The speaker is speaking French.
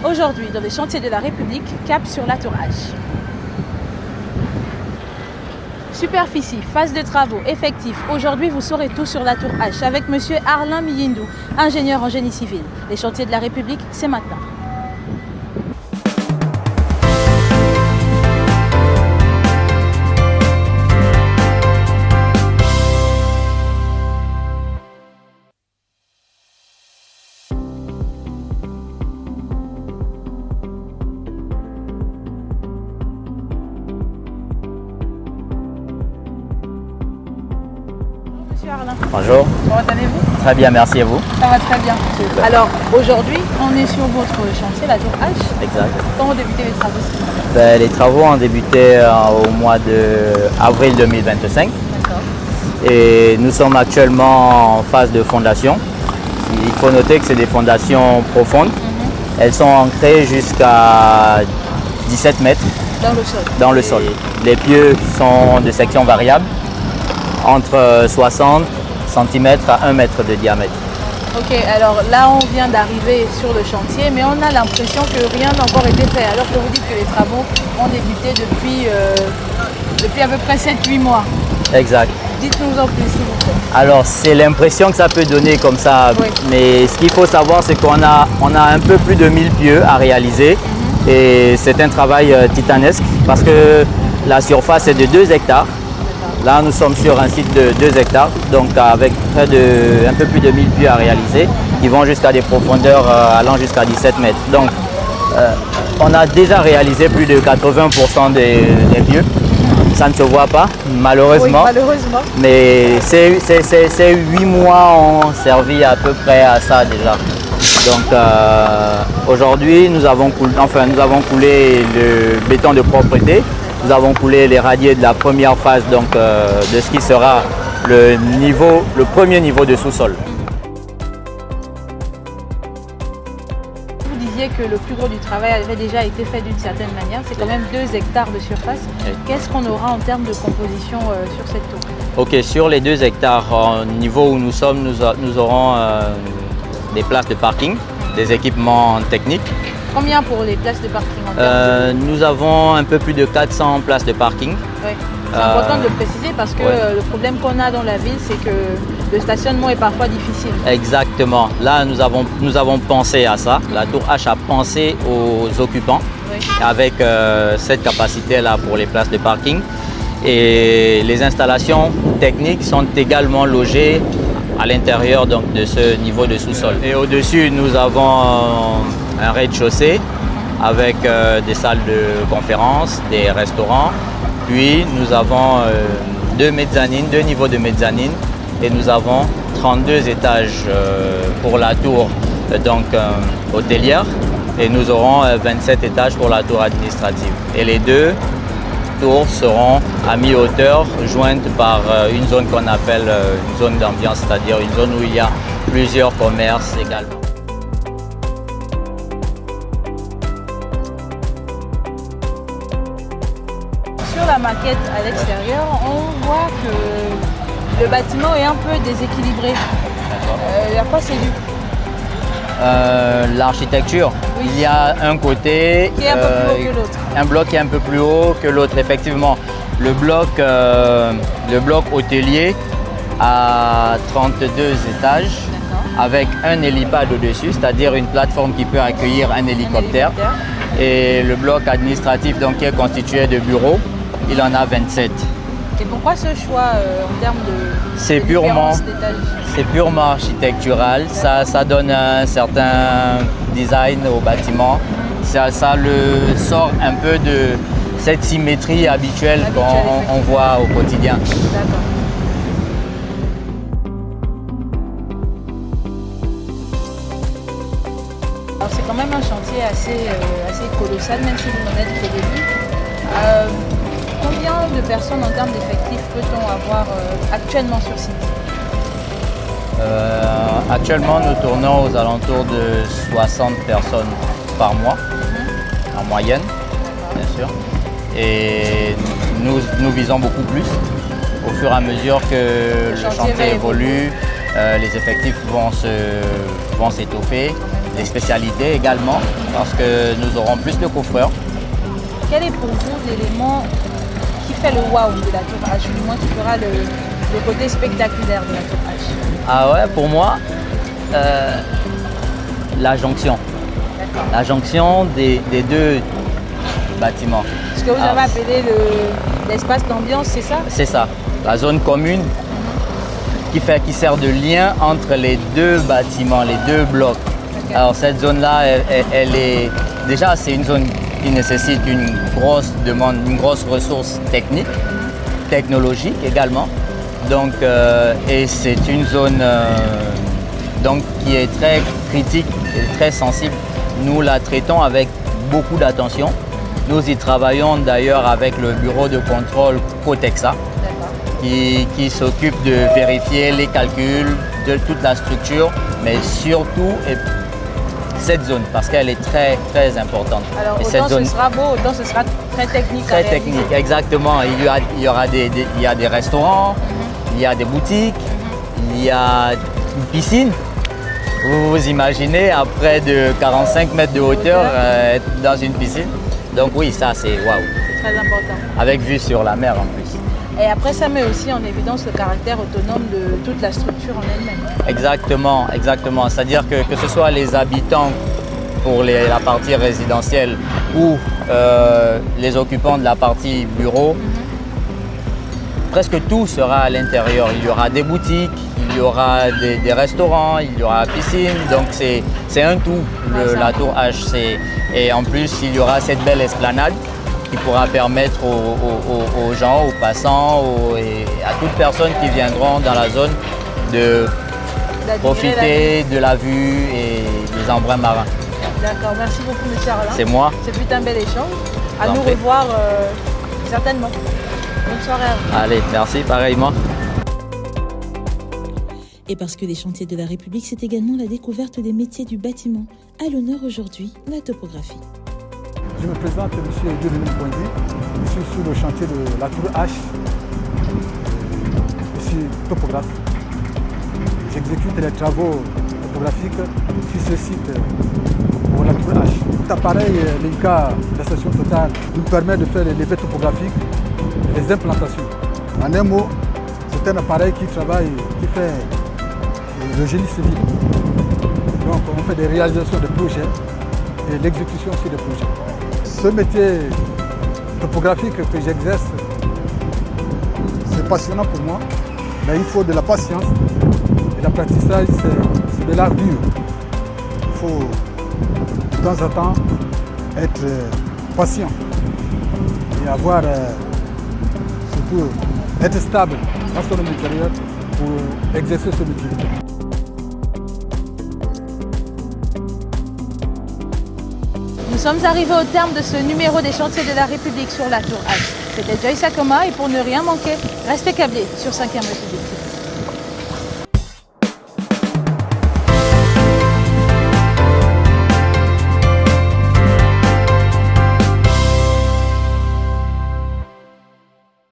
Aujourd'hui, dans les chantiers de la République, cap sur la tour H. Superficie, phase de travaux, effectifs. Aujourd'hui, vous saurez tout sur la tour H avec monsieur Arlin Miyindou, ingénieur en génie civil. Les chantiers de la République, c'est maintenant. Arlin. Bonjour. Comment allez-vous? Très bien, merci à vous. Ça va très bien. Super. Alors aujourd'hui, on est sur votre chantier, la tour H. Exact. Quand ont débuté les travaux? Les travaux ont débuté au mois d'avril 2025. D'accord. Et nous sommes actuellement en phase de fondation. Il faut noter que c'est des fondations profondes. Elles sont ancrées jusqu'à 17 mètres dans le sol. Les pieux sont de section variable, entre 60 cm à 1 mètre de diamètre. Ok, alors là on vient d'arriver sur le chantier, mais on a l'impression que rien n'a encore été fait, alors que vous dites que les travaux ont débuté depuis à peu près 7-8 mois. Exact. Dites-nous en plus, s'il vous plaît. Alors c'est l'impression que ça peut donner comme ça, oui. Mais ce qu'il faut savoir, c'est qu'on a un peu plus de 1000 pieux à réaliser. Et c'est un travail titanesque parce que la surface est de 2 hectares. Là, nous sommes sur un site de 2 hectares, donc avec un peu plus de 1000 puits à réaliser, qui vont jusqu'à des profondeurs allant jusqu'à 17 mètres. Donc, on a déjà réalisé plus de 80% des pieux. Ça ne se voit pas, malheureusement. Oui, malheureusement. Mais ces 8 mois ont servi à peu près à ça déjà. Donc, aujourd'hui, nous avons coulé le béton de propreté. Nous avons coulé les radiers de la première phase donc, de ce qui sera le premier niveau de sous-sol. Vous disiez que le plus gros du travail avait déjà été fait d'une certaine manière. C'est quand même 2 hectares de surface. Oui. Qu'est-ce qu'on aura en termes de composition sur cette tour? Ok, sur les 2 hectares, au niveau où nous sommes, nous aurons des places de parking, des équipements techniques. Combien pour les places de parking? Nous avons un peu plus de 400 places de parking. Oui. C'est important de le préciser parce que le problème qu'on a dans la ville, c'est que le stationnement est parfois difficile. Exactement. Là, nous avons pensé à ça. La tour H a pensé aux occupants avec cette capacité-là pour les places de parking. Et les installations techniques sont également logées à l'intérieur de ce niveau de sous-sol. Et au-dessus, nous avons un rez-de-chaussée avec des salles de conférence, des restaurants. Puis nous avons 2 niveaux de mezzanine et nous avons 32 étages pour la tour donc, hôtelière et nous aurons 27 étages pour la tour administrative. Et les 2 tours seront à mi-hauteur, jointes par une zone qu'on appelle une zone d'ambiance, c'est-à-dire une zone où il y a plusieurs commerces également. Sur la maquette à l'extérieur, on voit que le bâtiment est un peu déséquilibré. À quoi c'est dû? L'architecture. Oui. Il y a un côté qui est un peu plus haut que l'autre. Un bloc qui est un peu plus haut que l'autre, effectivement. Le bloc hôtelier a 32 étages avec un hélipad au-dessus, c'est-à-dire une plateforme qui peut accueillir un hélicoptère. Et le bloc administratif donc, qui est constitué de bureaux, il en a 27. Et pourquoi ce choix en termes de C'est purement architectural, ça donne un certain design au bâtiment. Ça le sort un peu de cette symétrie habituelle qu'on voit au quotidien. D'accord. Alors c'est quand même un chantier assez colossal, même si vous en êtes au début. Combien de personnes en termes d'effectifs peut-on avoir actuellement sur site? Actuellement, nous tournons aux alentours de 60 personnes par mois, en moyenne, bien sûr. Et nous visons beaucoup plus. Au fur et à mesure que le chantier évolue, les effectifs vont s'étoffer les spécialités également, parce que nous aurons plus de coffreurs. Quel est pour vous l'élément qui fait le wow de la tour H, du moins qui fera le côté spectaculaire de la tour H? Ah ouais, pour moi, la jonction. D'accord. La jonction des deux bâtiments. Ce que vous avez appelé l'espace d'ambiance, c'est ça? C'est ça, la zone commune qui sert de lien entre les deux bâtiments, les deux blocs. Okay. Alors cette zone-là, elle est déjà, c'est une zone qui nécessite une grosse demande, une grosse ressource technique, technologique également. Donc, et c'est une zone donc, qui est très critique et très sensible. Nous la traitons avec beaucoup d'attention. Nous y travaillons d'ailleurs avec le bureau de contrôle Cotexa qui s'occupe de vérifier les calculs de toute la structure, mais surtout cette zone parce qu'elle est très très importante. Alors et autant cette zone, ce sera beau, autant ce sera très technique. Très technique, exactement. Il y a des restaurants, il y a des boutiques, il y a une piscine. Vous vous imaginez à près de 45 mètres de hauteur être dans une piscine. Donc oui, ça c'est waouh. C'est très important. Avec vue sur la mer en plus. Et après, ça met aussi en évidence le caractère autonome de toute la structure en elle-même. Exactement, exactement. C'est-à-dire que ce soit les habitants pour la partie résidentielle ou les occupants de la partie bureau, presque tout sera à l'intérieur. Il y aura des boutiques, il y aura des restaurants, il y aura piscine. Donc c'est un tout, la tour H. Et en plus, il y aura cette belle esplanade qui pourra permettre aux gens, aux passants et à toute personne qui viendront dans la zone de profiter de la vue et des embruns marins. D'accord, merci beaucoup M. Arlin. C'est moi. Ce fut un bel échange. À nous revoir certainement. Bonne soirée à vous. Allez, merci, pareillement. Et parce que les chantiers de la République, c'est également la découverte des métiers du bâtiment. À l'honneur aujourd'hui, la topographie. Je me présente, M. Dieudonné Poindu. Je suis sur le chantier de la tour H. Je suis topographe. J'exécute les travaux topographiques sur ce site pour la tour H. Cet appareil, l'INCA d'Association Total, nous permet de faire les levées topographiques et les implantations. En un mot, c'est un appareil qui travaille, qui fait le génie civil. Donc on fait des réalisations de projets et l'exécution sur des projets. Ce métier topographique que j'exerce, c'est passionnant pour moi, mais il faut de la patience et l'apprentissage, c'est de l'art dur. Il faut de temps en temps être patient et avoir, surtout, être stable dans son intérieur pour exercer ce métier. Nous sommes arrivés au terme de ce numéro des chantiers de la République sur la tour H. C'était Joyce Akoma et pour ne rien manquer, restez câblés sur 5e République.